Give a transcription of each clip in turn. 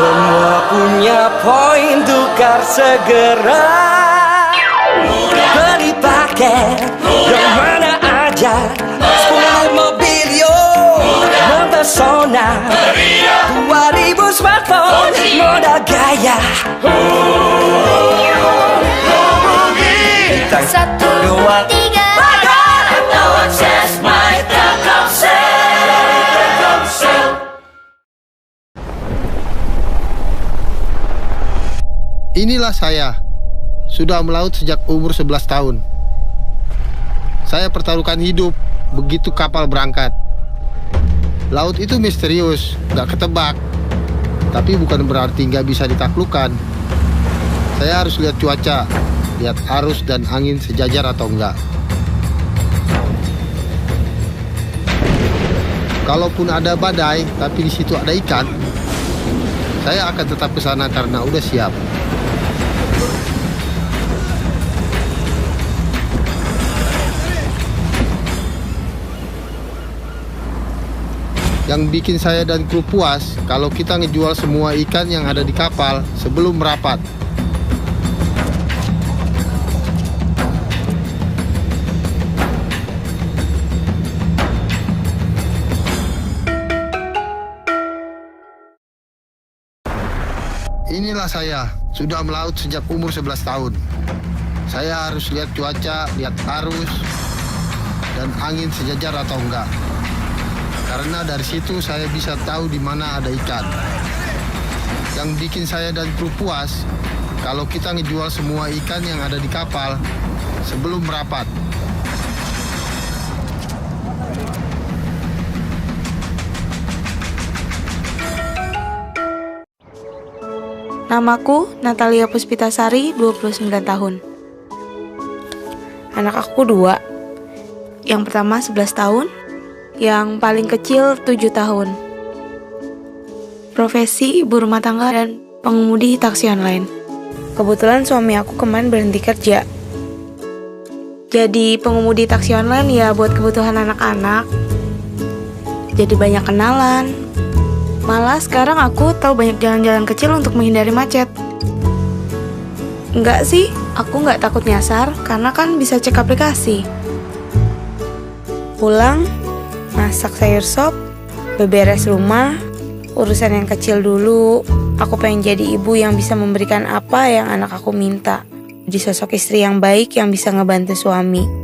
Semua punya poin, tukar segera. Beli paket yang mana aja, 10 mobil yo mempesona, 2000 smartphone modal gaya. Bintang 1, 2, 3 Pagar atau akses My Telkomsel. Inilah saya, sudah melaut sejak umur 11 tahun. Saya pertaruhkan hidup begitu kapal berangkat. Laut itu misterius, gak ketebak. Tapi bukan berarti gak bisa ditaklukkan. Saya harus lihat cuaca, lihat arus dan angin sejajar atau enggak. Kalaupun ada badai, tapi di situ ada ikan, saya akan tetap ke sana karena udah siap. Yang bikin saya dan kru puas kalau kita ngejual semua ikan yang ada di kapal sebelum merapat. Inilah saya, sudah melaut sejak umur 11 tahun. Saya harus lihat cuaca, lihat arus, dan angin sejajar atau enggak. Karena dari situ saya bisa tahu di mana ada ikan. Yang bikin saya dan kru puas kalau kita ngejual semua ikan yang ada di kapal sebelum merapat. Namaku Natalia Puspitasari, 29 tahun. Anak aku 2. Yang pertama 11 tahun, yang paling kecil 7 tahun. Profesi ibu rumah tangga dan pengemudi taksi online. Kebetulan suami aku kemarin berhenti kerja. Jadi pengemudi taksi online ya buat kebutuhan anak-anak. Jadi banyak kenalan. Malah sekarang aku tahu banyak jalan-jalan kecil untuk menghindari macet. Enggak sih, aku nggak takut nyasar karena kan bisa cek aplikasi. Pulang, masak sayur sop, beberes rumah, urusan yang kecil dulu. Aku pengen jadi ibu yang bisa memberikan apa yang anak aku minta. Jadi sosok istri yang baik yang bisa ngebantu suami.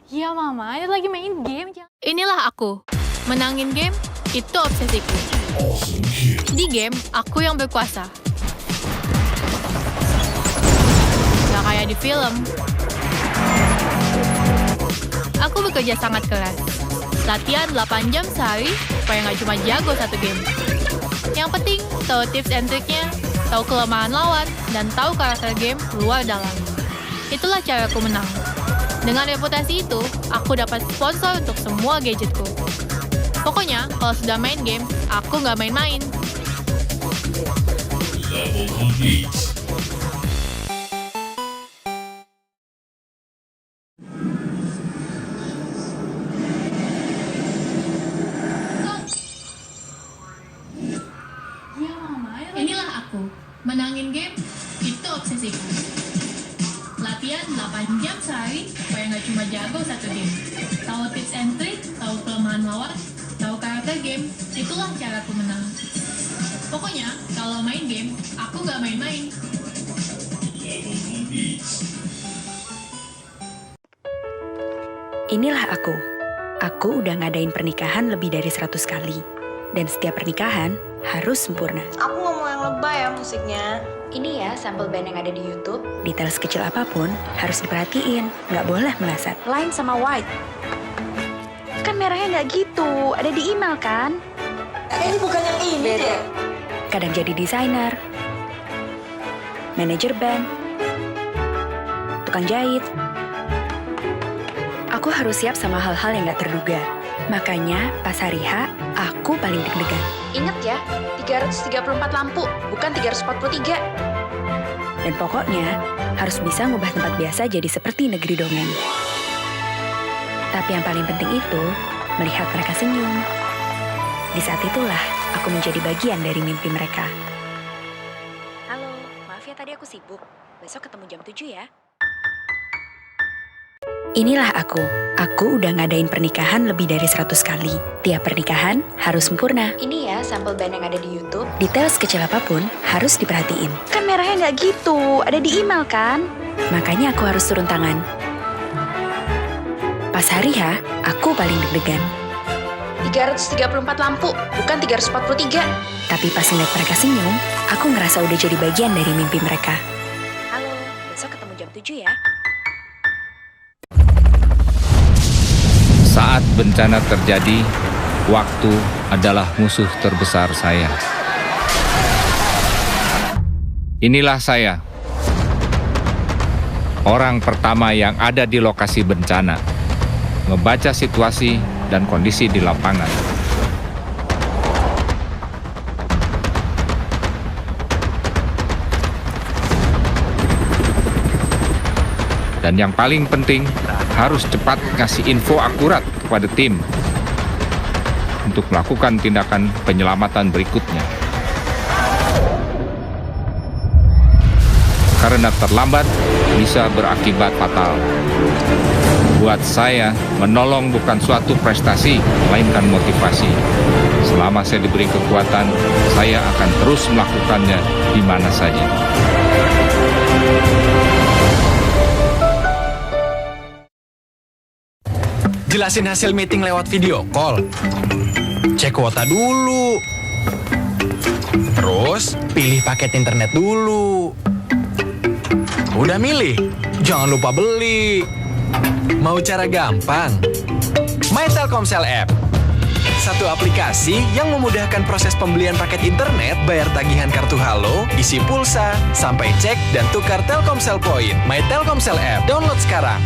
Ya mama, dia lagi main game. Inilah aku. Menangin game, itu obsesiku. Di game, aku yang berkuasa. Gak kayak di film. Aku bekerja sangat keras. Latihan 8 jam sehari, supaya gak cuma jago satu game. Yang penting, tahu tips and triknya, tahu kelemahan lawan, dan tahu karakter game luar dalam. Itulah caraku menang. Dengan reputasi itu, aku dapat sponsor untuk semua gadgetku. Pokoknya, kalau sudah main game, aku nggak main-main. Level complete. Inilah aku. Menangin game, itu obsesiku. Latihan 8 jam sehari, supaya nggak cuma jago satu game. Tahu tips and trick, tahu kelemahan lawan, tahu karakter game, itulah caraku menang. Pokoknya, kalau main game, aku nggak main-main. Level complete. Inilah aku. Aku udah ngadain pernikahan lebih dari 100 kali. Dan setiap pernikahan harus sempurna. Aku nggak mau yang lebay ya musiknya. Ini ya sampel band yang ada di YouTube. Detail sekecil apapun harus diperhatiin, nggak boleh meleset. Line sama white. Kan merahnya nggak gitu, ada di email kan? Ini bukan yang ini deh. Kadang jadi desainer, manajer band, tukang jahit. Aku harus siap sama hal-hal yang gak terduga. Makanya pas hari H, aku paling deg-degan. Ingat ya, 334 lampu, bukan 343. Dan pokoknya, harus bisa ngubah tempat biasa jadi seperti negeri dongeng. Tapi yang paling penting itu, melihat mereka senyum. Di saat itulah, aku menjadi bagian dari mimpi mereka. Halo, maaf ya tadi aku sibuk. Besok ketemu jam 7 ya. Inilah aku. Aku udah ngadain pernikahan lebih dari 100 kali. Tiap pernikahan harus sempurna. Ini ya sampel ban yang ada di YouTube. Detail sekecil apapun harus diperhatiin. Kan merahnya nggak gitu, ada di email kan? Makanya aku harus turun tangan. Pas hari H, aku paling deg-degan. 334 lampu, bukan 343. Tapi pas ngeliat mereka senyum, aku ngerasa udah jadi bagian dari mimpi mereka. Halo, besok ketemu jam 7 ya. Saat bencana terjadi, waktu adalah musuh terbesar saya. Inilah saya, orang pertama yang ada di lokasi bencana, ngebaca situasi dan kondisi di lapangan. Dan yang paling penting, harus cepat ngasih info akurat kepada tim untuk melakukan tindakan penyelamatan berikutnya. Karena terlambat bisa berakibat fatal. Buat saya, menolong bukan suatu prestasi, melainkan motivasi. Selama saya diberi kekuatan, saya akan terus melakukannya di mana saja. Jelasin hasil meeting lewat video call. Cek kuota dulu. Terus, pilih paket internet dulu. Udah milih? Jangan lupa beli. Mau cara gampang? My Telkomsel App. Satu aplikasi yang memudahkan proses pembelian paket internet, bayar tagihan kartu Halo, isi pulsa, sampai cek dan tukar Telkomsel Point. My Telkomsel App. Download sekarang.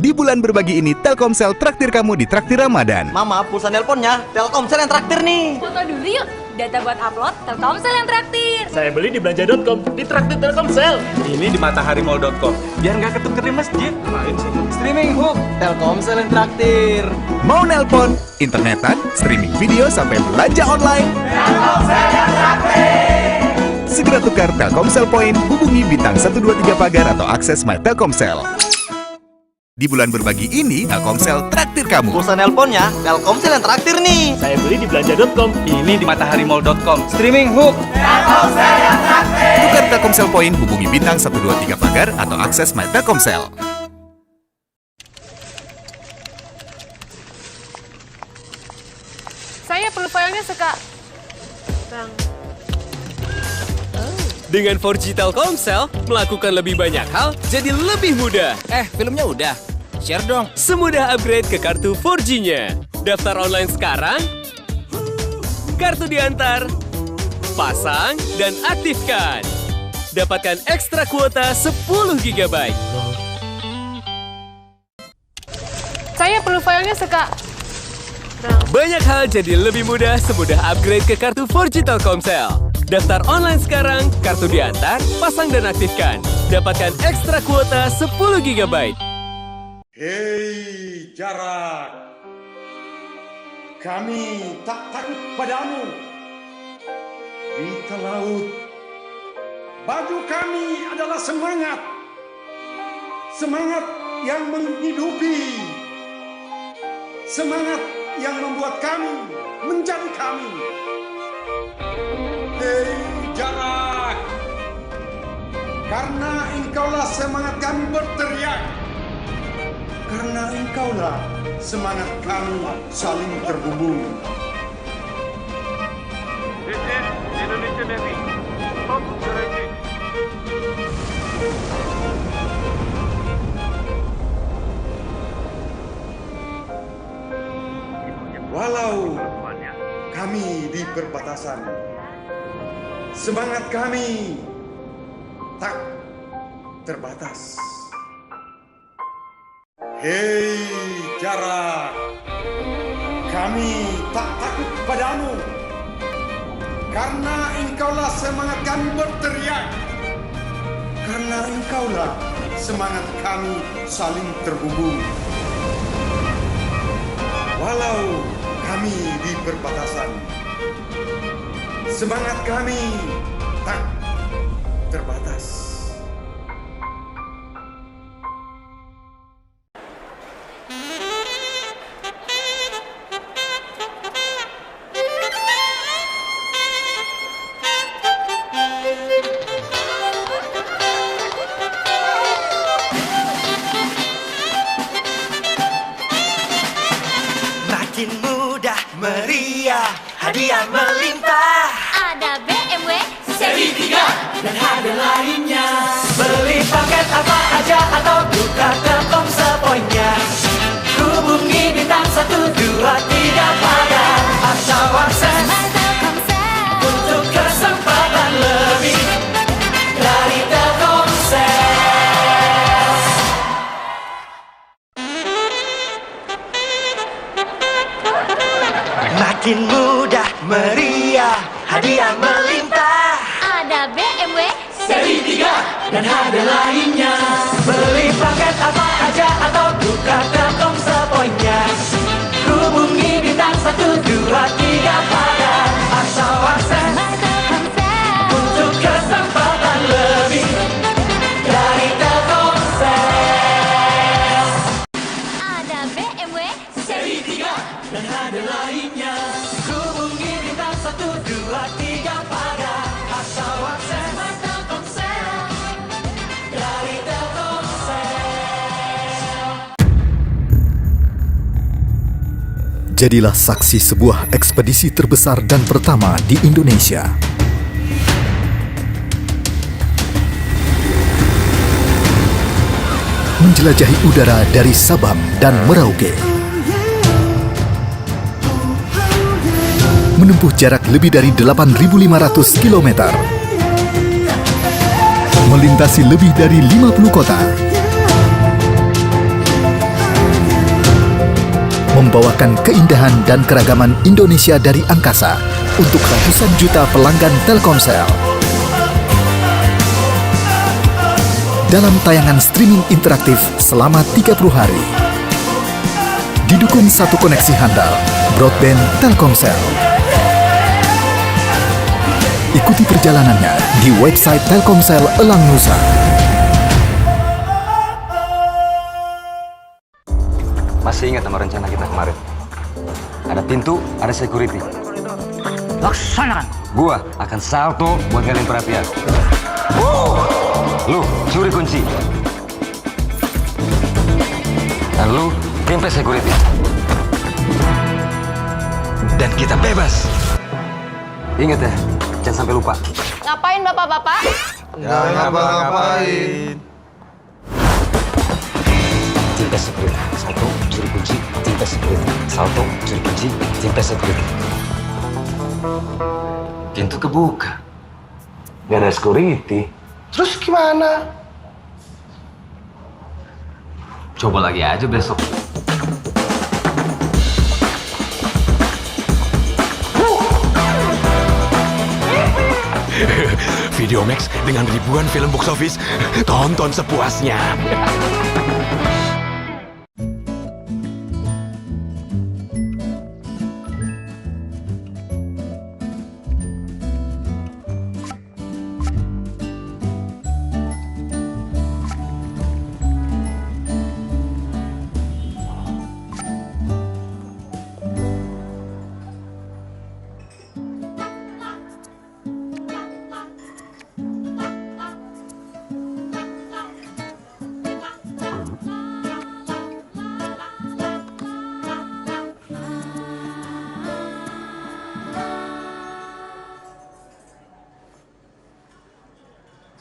Di bulan berbagi ini, Telkomsel traktir kamu di Traktir Ramadan. Mama, pulsa nelponnya Telkomsel yang traktir nih. Foto dulu yuk. Data buat upload, Telkomsel yang traktir. Saya beli di belanja.com, di traktir Telkomsel. Ini di mataharimall.com. Biar nggak ketukar di masjid. Main sih. Streaming hook, Telkomsel yang traktir. Mau nelpon, internetan, streaming video sampai belanja online. Telkomsel yang traktir. Segera tukar Telkomsel Point, hubungi bintang 123 pagar atau akses My Telkomsel. Di bulan berbagi ini, Telkomsel traktir kamu. Pulsa nelponnya Telkomsel yang traktir nih. Saya beli di belanja.com. Ini di mataharimall.com. Streaming hook, Telkomsel yang traktir. Tukar Telkomsel Point, hubungi bintang 123 pagar atau akses My Telkomsel. Saya perlu filenya Bang. Dengan 4G Telkomsel, melakukan lebih banyak hal jadi lebih mudah. Filmnya udah. Share dong. Semudah upgrade ke kartu 4G-nya. Daftar online sekarang, kartu diantar, pasang, dan aktifkan. Dapatkan ekstra kuota 10 GB. Saya perlu filenya Banyak hal jadi lebih mudah semudah upgrade ke kartu 4G Telkomsel. Daftar online sekarang, kartu diantar, pasang dan aktifkan. Dapatkan ekstra kuota 10 GB. Hei, jarak. Kami tak takut padamu. Di laut, baju kami adalah semangat. Semangat yang menghidupi. Semangat yang membuat kami menjadi kami. Hei, jarak. Karena engkaulah semangat kami berteriak. Karena engkaulah semangat kami saling terhubung. This is Indonesia Navy. Stop directing. Walau kami di perbatasan, semangat kami tak terbatas. Hei jarak, kami tak takut padamu, karena engkaulah semangat kami berteriak, karena engkaulah semangat kami saling terhubung. Walau kami di perbatasan, semangat kami tak terbatas. Makin mudah meriah, hadiah melimpah. Ada BMW Seri 3 dan hadiah lainnya. Beli paket apa aja atau buka Telkomsel poinnya. Hubungi bintang 123 pada atau akses untuk kesempatan lebih dari Telkomsel. Makin mudah meriah, hadiah melimpah. Ada BMW Seri 3 dan hadiah lainnya. Beli paket apa aja atau buka Telkomsel poinnya. Hubungi bintang 123 pada atau akses untuk kesempatan lebih dari Telkomsel. Ada BMW Seri 3 dan hadiah lainnya. Hubungi bintang 123 pada atau akses Telkomsel dari Telkomsel. Jadilah saksi sebuah ekspedisi terbesar dan pertama di Indonesia. Menjelajahi udara dari Sabang dan Merauke. Menempuh jarak lebih dari 8.500 km. Melintasi lebih dari 50 kota. Membawakan keindahan dan keragaman Indonesia dari angkasa untuk ratusan juta pelanggan Telkomsel. Dalam tayangan streaming interaktif selama 30 hari. Didukung satu koneksi handal, broadband Telkomsel. Ikuti perjalanannya di website Telkomsel Elang Nusa. Masih ingat sama rencana kita kemarin? Ada pintu, ada security. Laksanakan. Gua akan salto buat ngalihin perhatian. Lu curi kunci. Dan lu kempes security. Dan kita bebas. Ingat ya, jangan sampai lupa. Ngapain bapak-bapak? Jangan ngapa-ngapain. Timpes security. Salto, curi kunci, timpes security. Salto, curi kunci, timpes security. Pintu kebuka. Gak ada security. Terus gimana? Coba lagi aja besok. Videomax dengan ribuan film box office, tonton sepuasnya.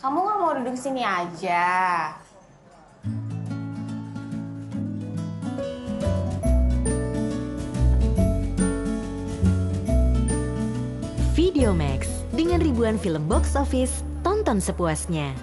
Kamu nggak mau duduk sini aja? Videomax dengan ribuan film box office, tonton sepuasnya.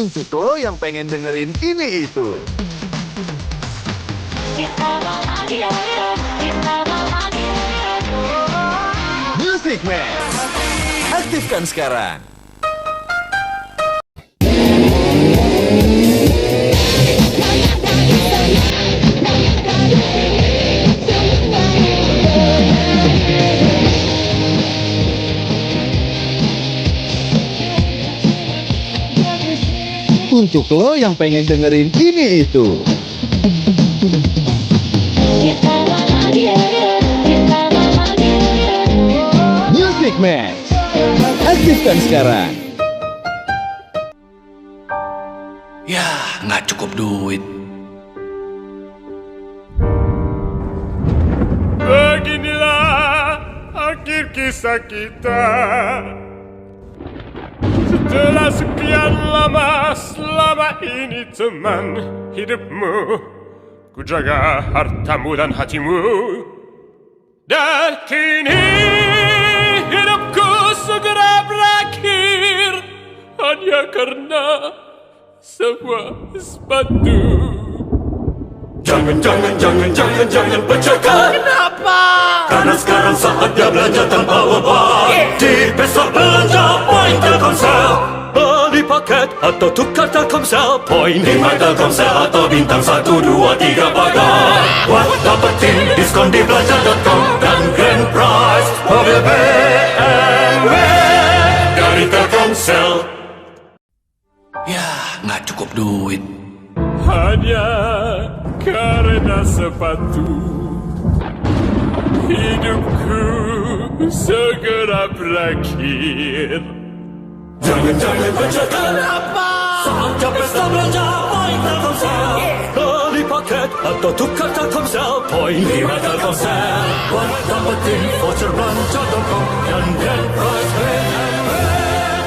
Untuk lo yang pengen dengerin ini itu. Music Man. Aktifkan sekarang. Untuk lo yang pengen dengerin ini itu. Music Man. Aktifkan sekarang. Ya, nggak cukup duit. Beginilah akhir kisah kita. Setelah sekian lama, selama ini teman hidupmu, ku jaga hartamu dan hatimu. Dan kini hidupku segera berakhir hanya karena sebuah sepatu. Jangan pecahkan. Kenapa? Karena sekarang saatnya belanja tanpa beban. Di Besok Belanja Poin Telkomsel. Beli paket atau tukar Telkomsel Poin di My Telkomsel atau bintang 1, 2, 3 pagar. Buat dapetin diskon di belanja.com dan grand prize mobil BMW dari Telkomsel. Ya, nggak cukup duit. Hanya karena sepatu hidupku segera berakhir. Jangan pecahkan. Kenapa? Saatnya pesta belanja Poin Telkomsel. Beli paket atau tukar Telkomsel Poin di My Telkomsel. Buat dapetin voucher belanja.com dan grand prize BMW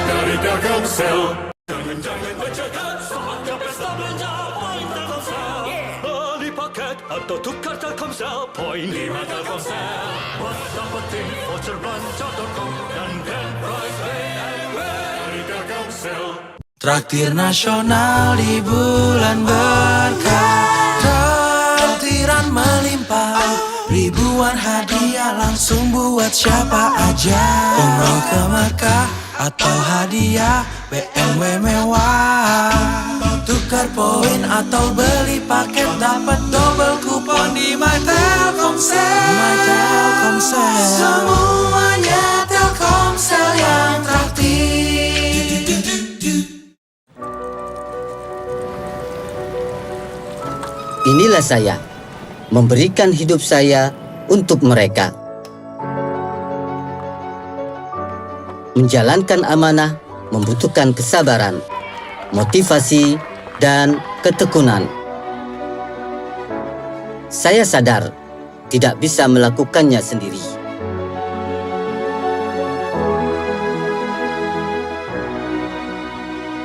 dari Telkomsel. Jangan pecahkan. Saatnya pesta belanja Poin Telkomsel. Beli paket atau tukar Telkomsel Poin di My Telkomsel. Buat dapetin voucher belanja.com dan grand prize BMW dari Telkomsel. Traktir nasional di bulan berkah, traktiran melimpah, ribuan hadiah langsung buat siapa aja. Umroh ke Mekah atau hadiah BMW mewah, tukar poin atau beli paket dapat double kupon di My Telkomsel. My Telkomsel, semuanya Telkomsel yang traktir. Inilah saya, memberikan hidup saya untuk mereka. Menjalankan amanah membutuhkan kesabaran, motivasi, dan ketekunan. Saya sadar tidak bisa melakukannya sendiri.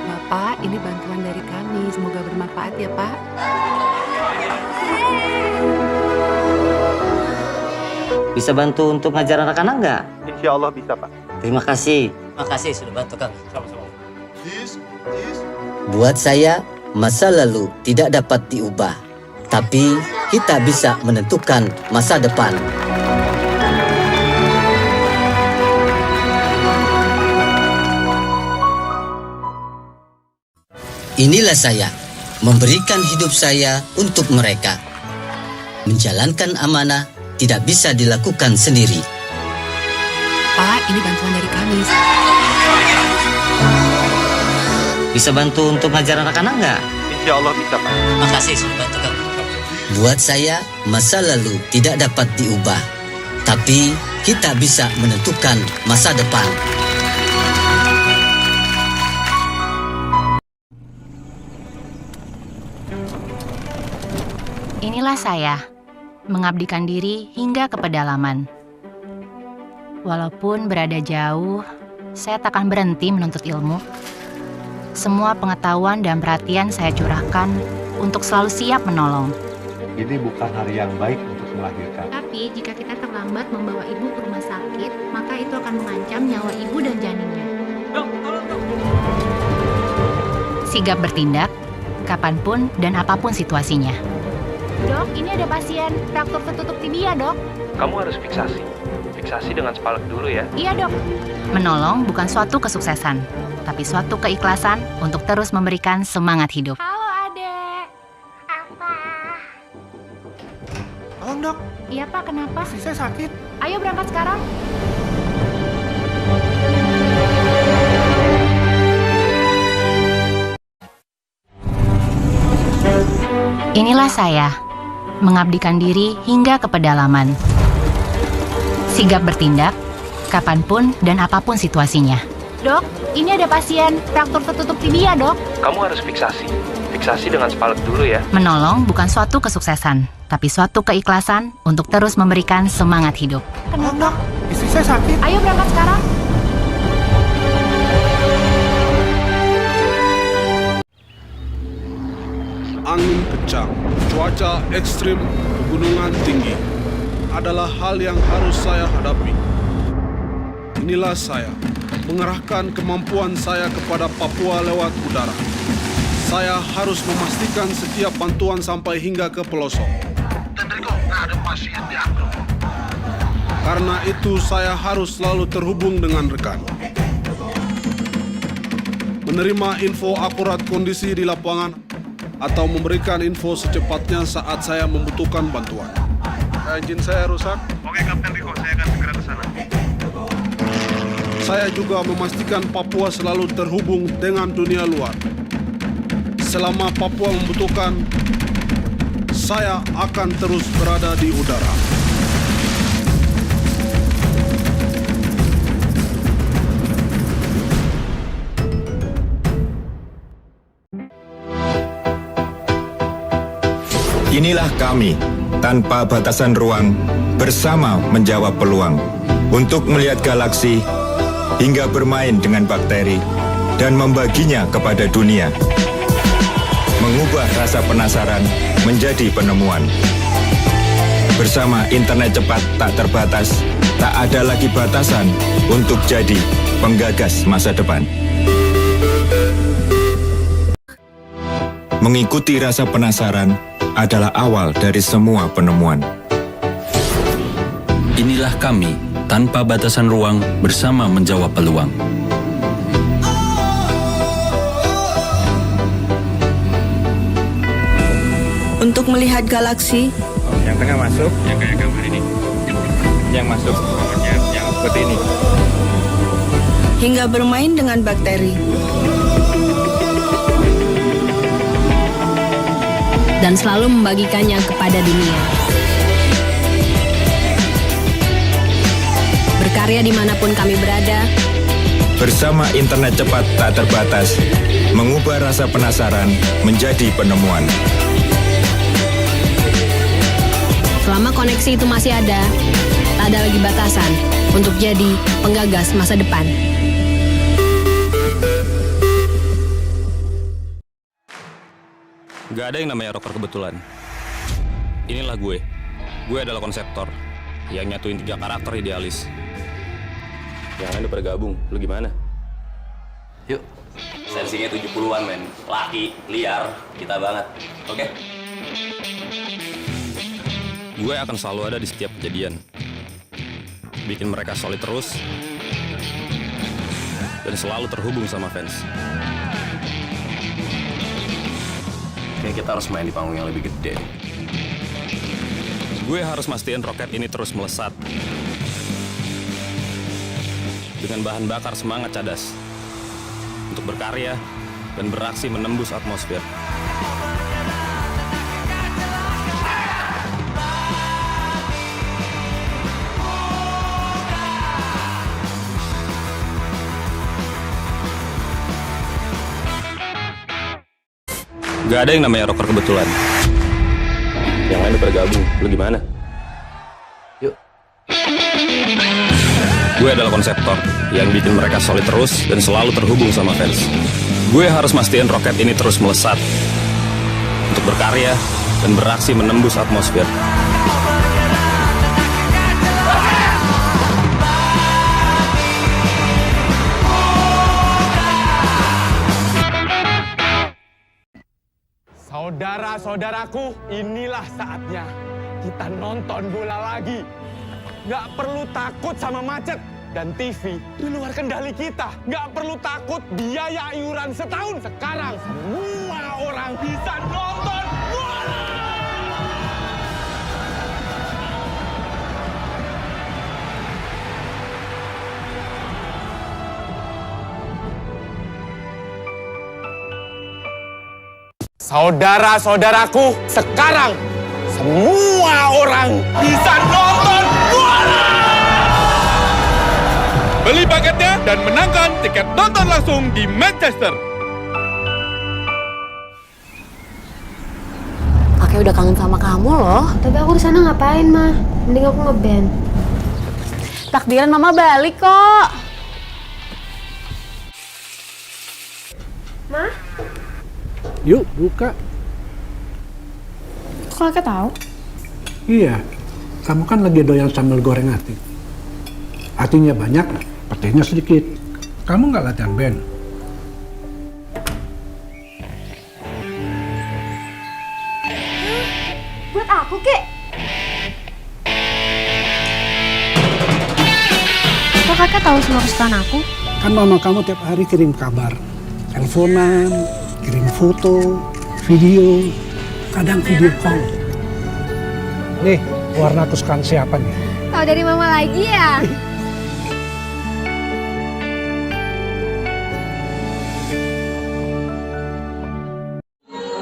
Bapak, ini bantuan dari kami. Semoga bermanfaat ya, Pak. Bisa bantu untuk ngajar anak-anak nggak? Insya Allah bisa, Pak. Terima kasih. Terima kasih sudah bantu kami. Buat saya, masa lalu tidak dapat diubah. Tapi kita bisa menentukan masa depan. Inilah saya, memberikan hidup saya untuk mereka. Menjalankan amanah tidak bisa dilakukan sendiri. Pak, ini bantuan dari kami. Bisa bantu untuk ngajar anak-anak nggak? Insya Allah bisa, Pak. Makasih sudah bantu kami. Buat saya, masa lalu tidak dapat diubah. Tapi kita bisa menentukan masa depan. Inilah saya, mengabdikan diri hingga ke pedalaman. Walaupun berada jauh, saya takkan berhenti menuntut ilmu. Semua pengetahuan dan perhatian saya curahkan untuk selalu siap menolong. Ini bukan hari yang baik untuk melahirkan. Tapi jika kita terlambat membawa ibu ke rumah sakit, maka itu akan mengancam nyawa ibu dan janinnya. Sigap bertindak, kapanpun dan apapun situasinya. Dok, ini ada pasien fraktur tertutup tibia, Dok. Kamu harus fiksasi. Fiksasi dengan spalek dulu ya. Iya, Dok. Menolong bukan suatu kesuksesan, tapi suatu keikhlasan untuk terus memberikan semangat hidup. Halo, Adek. Apa? Tolong, Dok. Iya, Pak. Kenapa? Istri saya sakit. Ayo berangkat sekarang. Inilah saya, mengabdikan diri hingga ke pedalaman. Sigap bertindak, kapanpun dan apapun situasinya. Dok, ini ada pasien fraktur tertutup tibia, Dok. Kamu harus fiksasi. Fiksasi dengan spalek dulu ya. Menolong bukan suatu kesuksesan, tapi suatu keikhlasan untuk terus memberikan semangat hidup. Tolong, Dok. Istri saya sakit. Ayo berangkat sekarang. Angin kencang, cuaca ekstrim, pegunungan tinggi adalah hal yang harus saya hadapi. Inilah saya, mengerahkan kemampuan saya kepada Papua lewat udara. Saya harus memastikan setiap bantuan sampai hingga ke pelosok. Karena itu saya harus selalu terhubung dengan rekan. Menerima info akurat kondisi di lapangan, atau memberikan info secepatnya saat saya membutuhkan bantuan. Engine saya rusak. Oke, Kapten Riko, saya akan segera ke sana. Saya juga memastikan Papua selalu terhubung dengan dunia luar. Selama Papua membutuhkan, saya akan terus berada di udara. Inilah kami, tanpa batasan ruang, bersama menjawab peluang untuk melihat galaksi hingga bermain dengan bakteri dan membaginya kepada dunia. Mengubah rasa penasaran menjadi penemuan. Bersama internet cepat tak terbatas, tak ada lagi batasan untuk jadi penggagas masa depan. Mengikuti rasa penasaran adalah awal dari semua penemuan. Inilah kami, tanpa batasan ruang, bersama menjawab peluang. Untuk melihat galaksi. Yang tengah masuk, yang kayak gambar ini. Yang masuk, yang seperti ini. Hingga bermain dengan bakteri. Dan selalu membagikannya kepada dunia. Berkarya dimanapun kami berada. Bersama internet cepat tak terbatas, mengubah rasa penasaran menjadi penemuan. Selama koneksi itu masih ada, tak ada lagi batasan untuk jadi penggagas masa depan. Gak ada yang namanya rocker kebetulan. Inilah gue. Gue adalah konseptor yang nyatuin 3 karakter idealis. Yang lain udah pada gabung. Lu gimana? Yuk. Sensinya 70-an, men. Laki, liar, kita banget. Oke? Gue akan selalu ada di setiap kejadian. Bikin mereka solid terus. Dan selalu terhubung sama fans. Kayaknya kita harus main di panggung yang lebih gede. Gue harus mastiin roket ini terus melesat. Dengan bahan bakar semangat cadas. Untuk berkarya dan beraksi menembus atmosfer. Gak ada yang namanya rocker kebetulan. Yang lain udah pada gabung. Lu gimana? Yuk. Gue adalah konseptor yang bikin mereka solid terus dan selalu terhubung sama fans. Gue harus mastiin roket ini terus melesat untuk berkarya dan beraksi menembus atmosfer. Saudara-saudaraku, inilah saatnya kita nonton bola lagi. Nggak perlu takut sama macet dan TV di luar kendali kita. Nggak perlu takut biaya iuran setahun. Sekarang semua orang bisa nonton bola. Saudara-saudaraku, sekarang semua orang bisa nonton bola! Beli paketnya dan menangkan tiket nonton langsung di Manchester. Kakek udah kangen sama kamu loh. Tapi aku di sana ngapain, mah? Mending aku ngeband. Takdiran mama balik kok. Mah? Yuk, buka. Kok kakek tahu? Iya, kamu kan lagi doyan sambal goreng ati. Atinya banyak, petenya sedikit. Kamu nggak latihan band? Buat aku, Kek. Kok kakek tahu semua kesukaan aku? Kan mama kamu tiap hari kirim kabar. Teleponan, kirim foto, video, kadang video call. Nih, warna kesukaan siapa nih? Tahu dari mama lagi ya?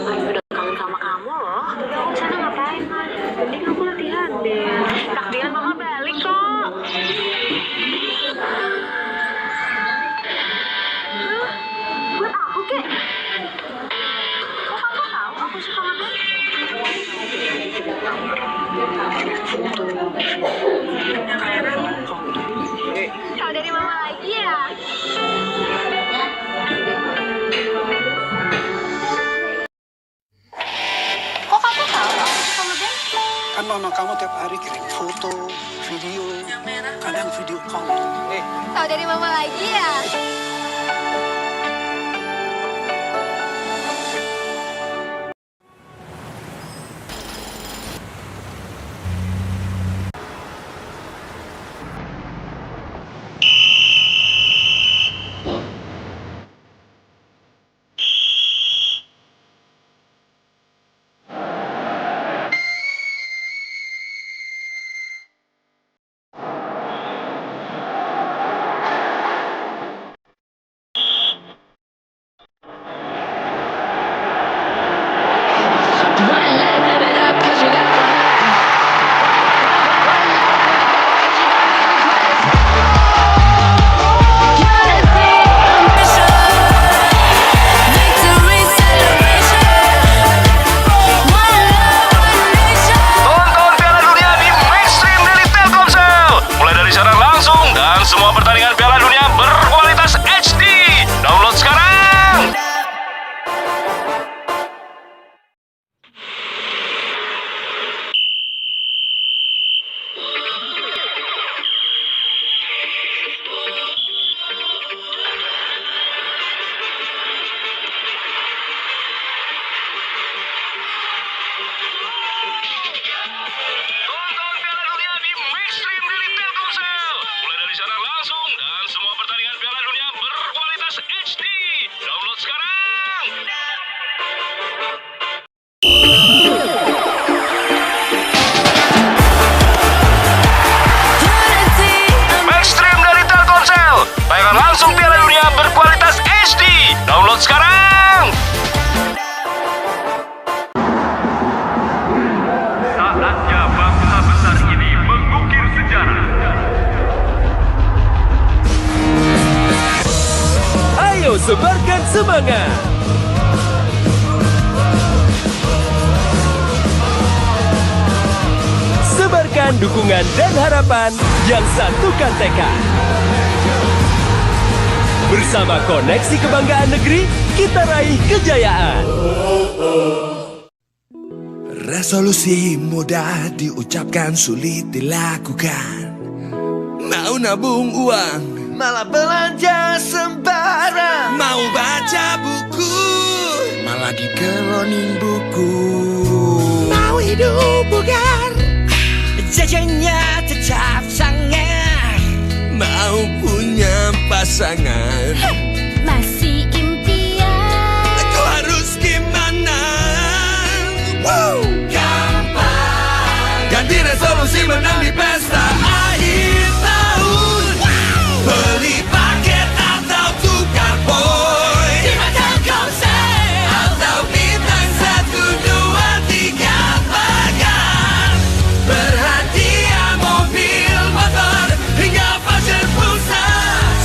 Ayo udah kangen sama kamu loh. Tapi aku di sana ngapain, mah? Mending aku latihan deh. Takdiran mama balik kok. Buat aku, Kek. Kok kamu tahu aku suka ngeband? Tahu dari mama lagi ya? Kok kamu tahu aku suka ngeband? Kan mama kamu tiap hari kirim foto, video, kadang video call. Tahu dari mama lagi ya? Semua pertandingan Piala Dunia berkualitas HD. Download sekarang. Maxstream dari Telkomsel. Tayangan langsung Piala Dunia berkualitas HD. Download sekarang. Saatnya bangsa besar ini mengukir sejarah. Ayo sebarkan semangat. Sebarkan dukungan dan harapan yang satukan tekad. Bersama Koneksi Kebanggaan Negeri, kita raih kejayaan. Resolusi mudah diucapkan, sulit dilakukan. Mau nabung uang, malah belanja sembarang. Mau baca buku, malah pergi ke loning buku. Mau hidup bugar, jajannya tetap sangat. Mau punya pasangan, Masih impian. kau harus gimana? Wow, gampang. Ganti resolusi menang di pesta akhir tahun. Beli paket atau tukar poin di Telkomsel, atau bintang 1, 2, 3 pagar. Berhadiah mobil, motor, hingga voucher pulsa.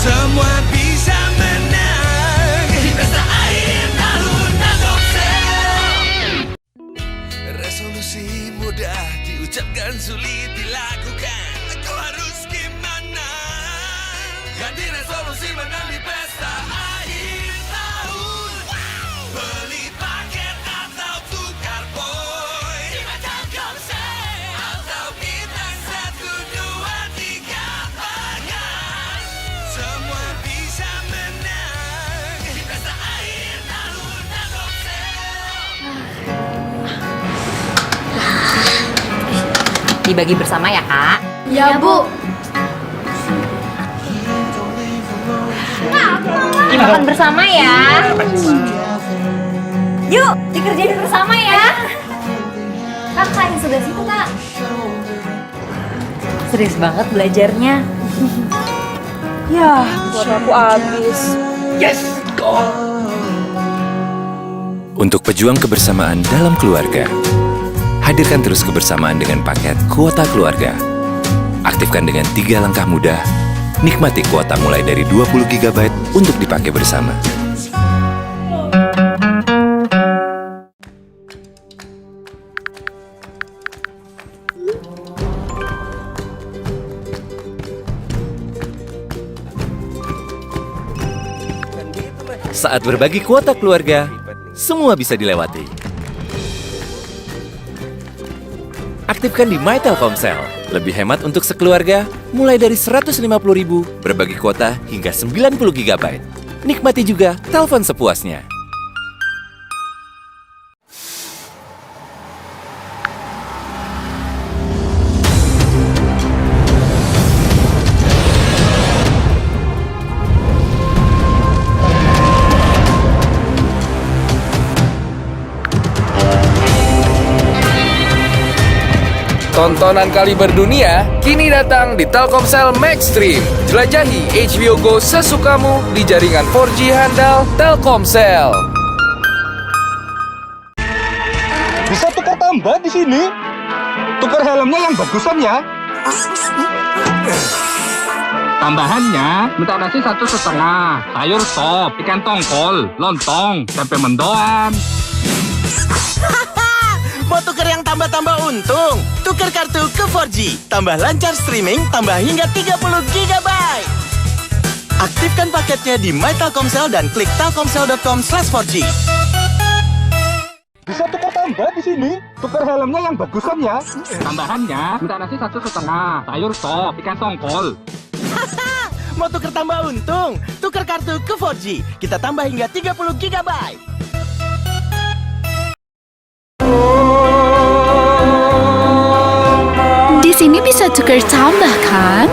Semua bisa menang di pesta akhir tahun Telkomsel. Resolusi mudah diucapkan, sulit dilakukan. Kau harus gimana? Ganti resolusi menang di pesta akhir tahun. Beli paket atau tukar poin di Telkomsel, atau bintang 1, 2, 3 pagar. Semua bisa menang di pesta akhir tahun Telkomsel. Dibagi bersama ya, Kak. Ya, Bu. Dimakan bersama ya. Yuk, dikerjain bersama ya. Kakak yang sebelah situ, Kak. Serius banget belajarnya. Ya, buat aku habis. Yes, go! Untuk pejuang kebersamaan dalam keluarga, hadirkan terus kebersamaan dengan paket kuota keluarga. Aktifkan dengan 3 langkah mudah. Nikmati kuota mulai dari 20 GB untuk dipakai bersama. Saat berbagi kuota keluarga, semua bisa dilewati. Aktifkan di My Telkomsel. Lebih hemat untuk sekeluarga, mulai dari 150.000, berbagi kuota hingga 90 GB. Nikmati juga telepon sepuasnya. Tontonan kaliber dunia kini datang di Telkomsel Maxstream. Jelajahi HBO Go sesukamu di jaringan 4G handal Telkomsel. Bisa tukar tambah di sini. Tukar helmnya yang bagusan ya. Tambahannya, minta nasi 1,5, sayur sop, ikan tongkol, lontong, tempe mendoan. Mau tuker yang tambah-tambah untung? Tuker kartu ke 4G, tambah lancar streaming, tambah hingga 30 GB. Aktifkan paketnya di My Telkomsel dan klik telkomsel.com/4G. Bisa tukar tambah di sini. Tukar helmnya yang bagusan ya. Tambahannya, minta nasi 1,5, sayur sop, ikan tongkol. Mau tuker tambah untung? Tuker kartu ke 4G, kita tambah hingga 30 GB. Di sini bisa tukar tambah kan?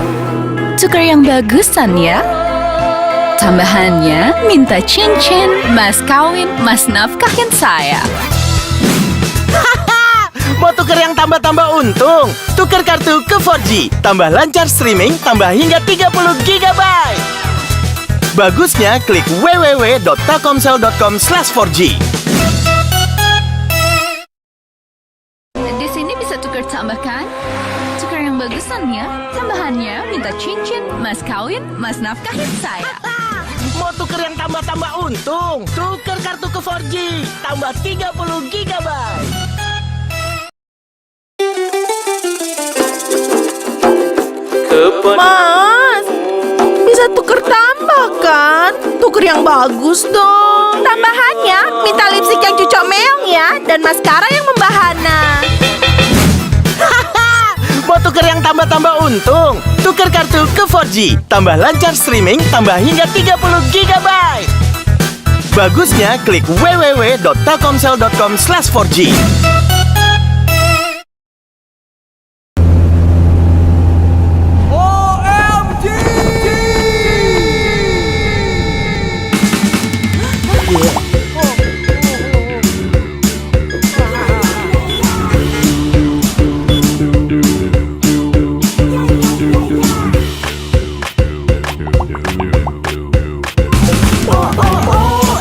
Tukar yang bagusan ya. Tambahannya minta cincin, mas kawin, mas nafkahin saya. Mau tuker yang tambah-tambah untung? Tuker kartu ke 4G, tambah lancar streaming, tambah hingga 30 GB. Bagusnya klik www.telkomsel.com/4G. Di sini bisa tukar tambah kan? Tukar yang bagusan ya. Tambahannya minta cincin, mas kawin, mas nafkahin saya. Mau tuker yang tambah-tambah untung? Tuker kartu ke 4G, tambah 30 GB. Mas, bisa tuker tambah kan? Tuker yang bagus dong. Tambahannya, minta lipstik yang cucok meong ya, dan maskara yang membahana. Mau tuker yang tambah-tambah untung? Tuker kartu ke 4G, tambah lancar streaming, tambah hingga 30 GB. Bagusnya klik www.telkomsel.com/4G.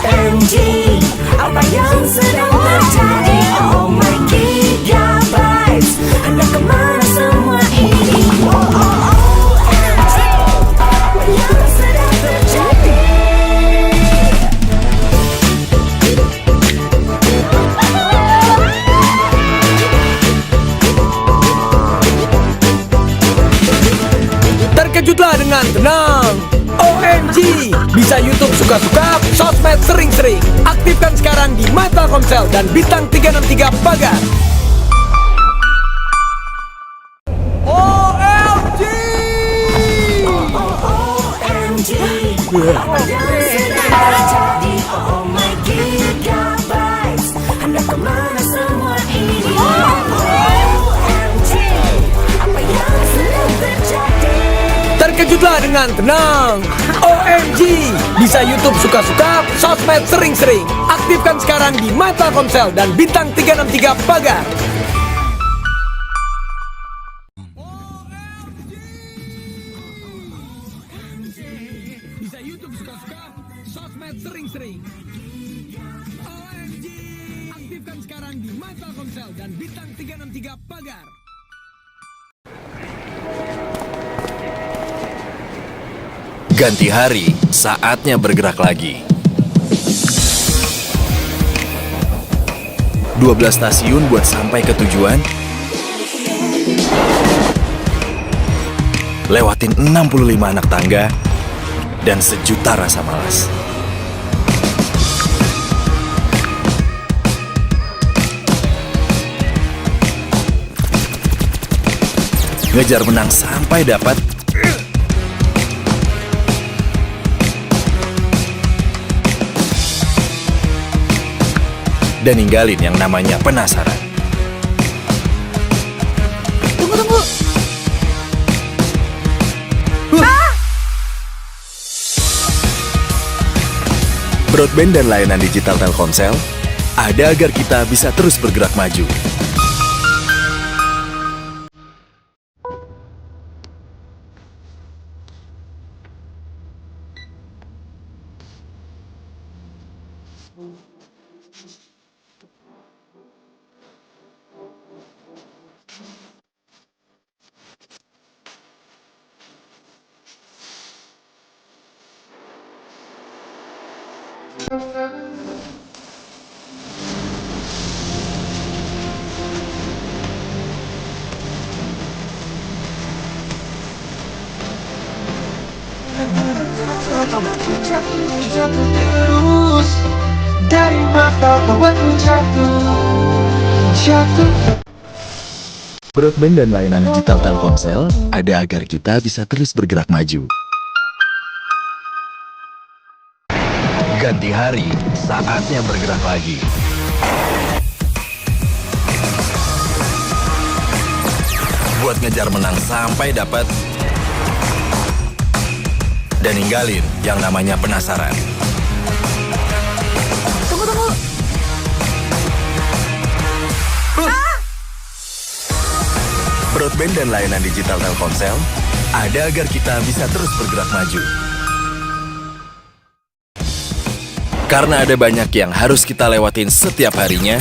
OMG, apa yang sedang terjadi? Oh my gigabytes, Anda kemana semua ini? OMG, apa yang sedang terjadi? Terkejutlah dengan tenang. OMG, bisa YouTube suka-suka, sosmed sering-sering. Aktifkan sekarang di My Telkomsel dan bintang 363 pagar. OMG, apa yang sedang terjadi? Oh my gigabytes, Anda kemana semua ini? OMG, apa yang sedang terjadi? Terkejutlah dengan tenang. OMG, bisa YouTube suka-suka, sosmed sering-sering. Aktifkan sekarang di My Telkomsel dan bintang 363 pagar. Bisa YouTube suka-suka, sosmed sering-sering. OMG, aktifkan sekarang di My Telkomsel dan bintang 363 pagar. Ganti hari, saatnya bergerak lagi. 12 stasiun buat sampai ke tujuan. Lewatin 65 anak tangga dan sejuta rasa malas. Ngejar menang sampai dapat. Dan ninggalin yang namanya penasaran. Tunggu. Broadband dan layanan digital Telkomsel ada agar kita bisa terus bergerak maju. Jatuh terus dari mata membuatku jatuh. Broadband dan layanan digital Telkomsel ada agar kita bisa terus bergerak maju. Ganti hari, saatnya bergerak lagi. Buat ngejar menang sampai dapat. Dan ninggalin yang namanya penasaran. Tunggu. Broadband dan layanan digital Telkomsel ada agar kita bisa terus bergerak maju. Karena ada banyak yang harus kita lewatin setiap harinya,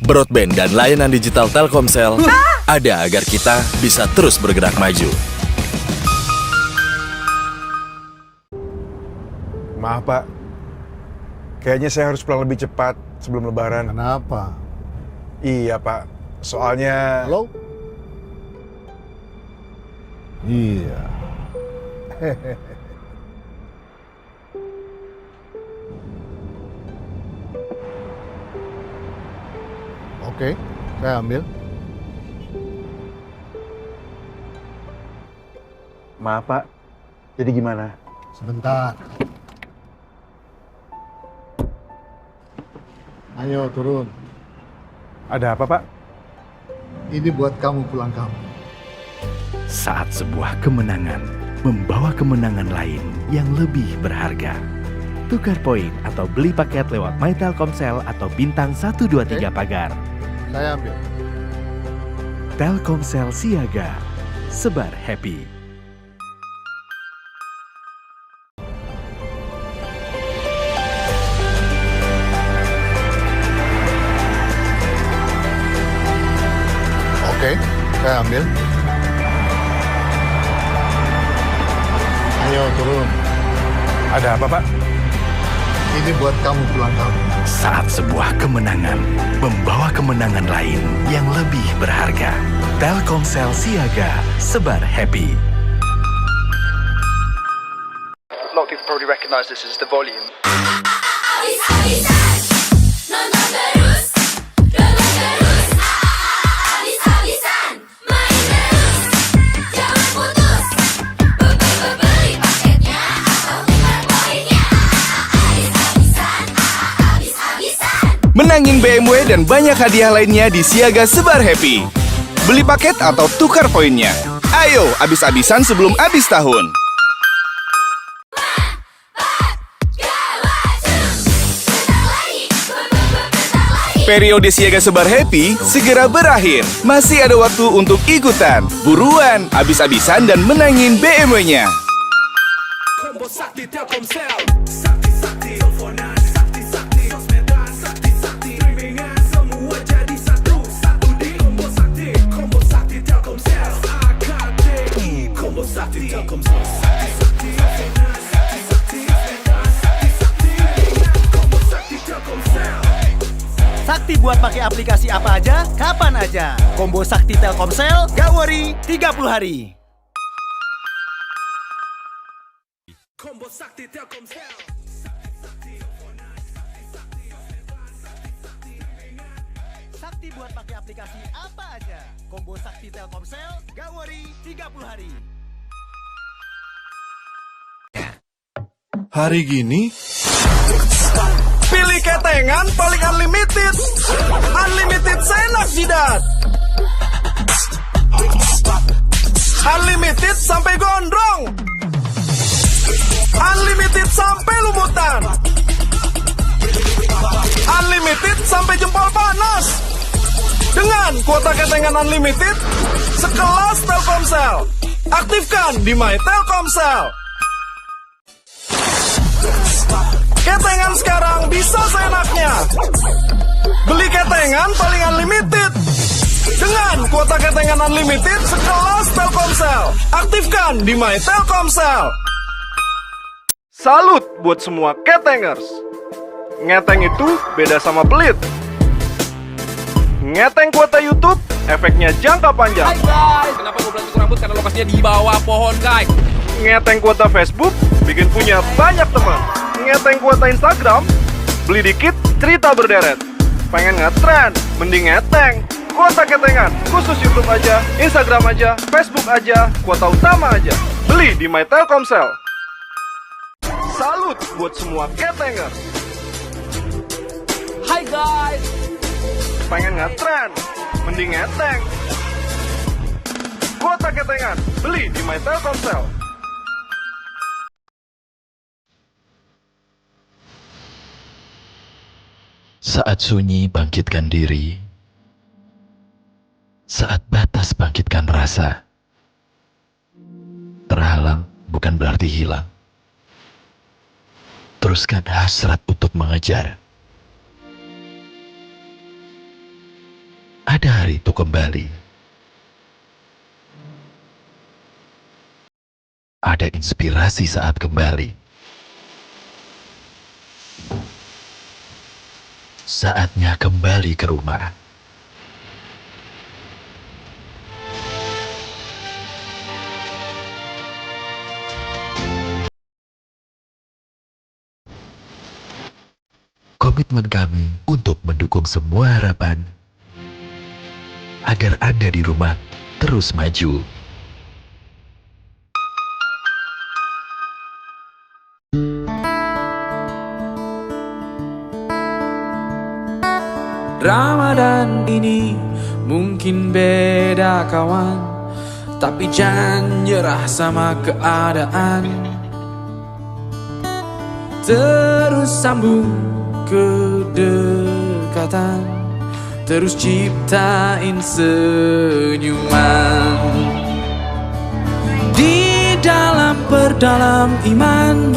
broadband dan layanan digital Telkomsel ada agar kita bisa terus bergerak maju. Maaf Pak, kayaknya saya harus pulang lebih cepat sebelum Lebaran. Kenapa? Iya Pak, soalnya... Halo? Iya. Oke, saya ambil. Maaf Pak, jadi gimana? Sebentar. Ayo turun. Ada apa, Pak? Ini buat kamu pulang kampung. Saat sebuah kemenangan membawa kemenangan lain yang lebih berharga. Tukar poin atau beli paket lewat My Telkomsel atau bintang 123 pagar. Saya ambil. Telkomsel Siaga. Sebar happy. Oke, saya ambil. Ayo turun. Ada apa, Pak? Ini buat kamu pulang kampung. Saat sebuah kemenangan membawa kemenangan lain yang lebih berharga. Telkomsel Siaga. Sebar happy. A lot of people probably recognize this as the volume. Menangin BMW dan banyak hadiah lainnya di Siaga Sebar Happy. Beli paket atau tukar poinnya. Ayo, abis-abisan sebelum habis tahun. Periode Siaga Sebar Happy segera berakhir. Masih ada waktu untuk ikutan. Buruan, abis-abisan dan menangin BMW-nya. Sakti buat pakai aplikasi apa aja, kapan aja. Combo Sakti Telkomsel, gak worry, 30 hari. Combo Sakti Telkomsel. Sakti buat pakai aplikasi apa aja. Combo Sakti Telkomsel, gak worry, 30 hari. Hari gini, Pilih ketengan paling unlimited. Unlimited senak jidat. Unlimited sampai gondrong. Unlimited sampai lumutan. Unlimited sampai jempol panas. Dengan kuota ketengan unlimited, sekelas Telkomsel. Aktifkan di My Telkomsel. Ketengan sekarang bisa seenaknya. Beli ketengan paling unlimited. Dengan kuota ketengan unlimited sekelas Telkomsel. Aktifkan di My Telkomsel. Salut buat semua ketengers. Ngeteng itu beda sama pelit. Ngeteng kuota YouTube, efeknya jangka panjang. Hai guys, kenapa gue bilang cukur rambut? Karena lokasinya di bawah pohon guys. Ngeteng kuota Facebook, bikin punya banyak teman. Ngeteng kuota Instagram, beli dikit, cerita berderet. Pengen ngetren, mending ngeteng. Kuota ketengan, khusus YouTube aja, Instagram aja, Facebook aja, kuota utama aja. Beli di My Telkomsel. Salut buat semua ketengers. Hai guys. Pengen ngetren, mending ngeteng. Kuota ketengan, beli di My Telkomsel. Saat sunyi bangkitkan diri, saat batas bangkitkan rasa. Terhalang bukan berarti hilang. Teruskan hasrat untuk mengejar. Ada hari itu kembali. Ada inspirasi saat kembali. Saatnya kembali ke rumah. Komitmen kami untuk mendukung semua harapan agar Anda di rumah terus maju. Ramadan ini mungkin beda kawan, tapi jangan nyerah sama keadaan. Terus sambung kedekatan, terus ciptain senyuman. Di dalam perdalam iman,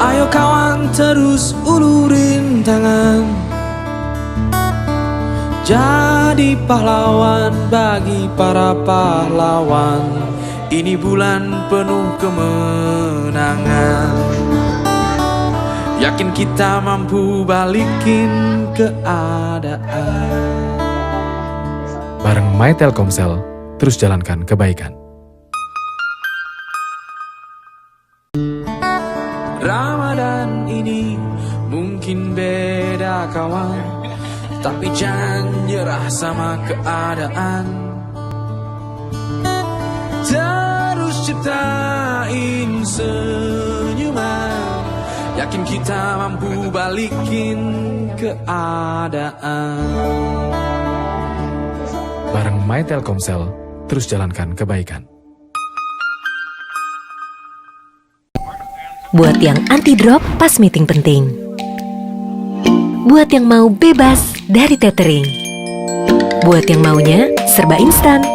ayo kawan terus ulurin tangan. Jadi pahlawan bagi para pahlawan. Ini bulan penuh kemenangan. Yakin kita mampu balikin keadaan. Bareng My Telkomsel, terus jalankan kebaikan. Ramadan ini mungkin beda kawan, tapi jangan nyerah sama keadaan. Terus ciptain senyuman. Yakin kita mampu balikin keadaan. Bareng My Telkomsel, terus jalankan kebaikan. Buat yang anti-drop pas meeting penting. Buat yang mau bebas dari tethering. Buat yang maunya serba instan.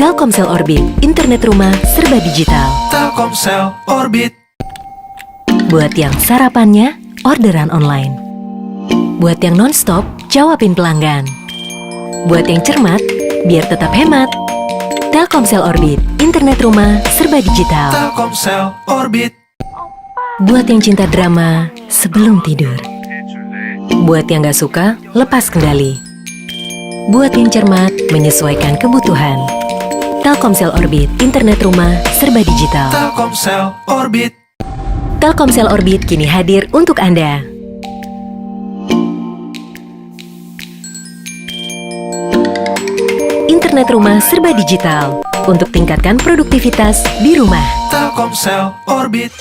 Telkomsel Orbit, internet rumah serba digital. Telkomsel Orbit. Buat yang sarapannya orderan online. Buat yang non-stop jawabin pelanggan. Buat yang cermat biar tetap hemat. Telkomsel Orbit, internet rumah serba digital. Telkomsel Orbit. Buat yang cinta drama sebelum tidur. Buat yang gak suka, lepas kendali. Buat yang cermat, menyesuaikan kebutuhan. Telkomsel Orbit, internet rumah serba digital. Telkomsel Orbit. Telkomsel Orbit kini hadir untuk Anda. Internet rumah serba digital untuk tingkatkan produktivitas di rumah. Telkomsel Orbit.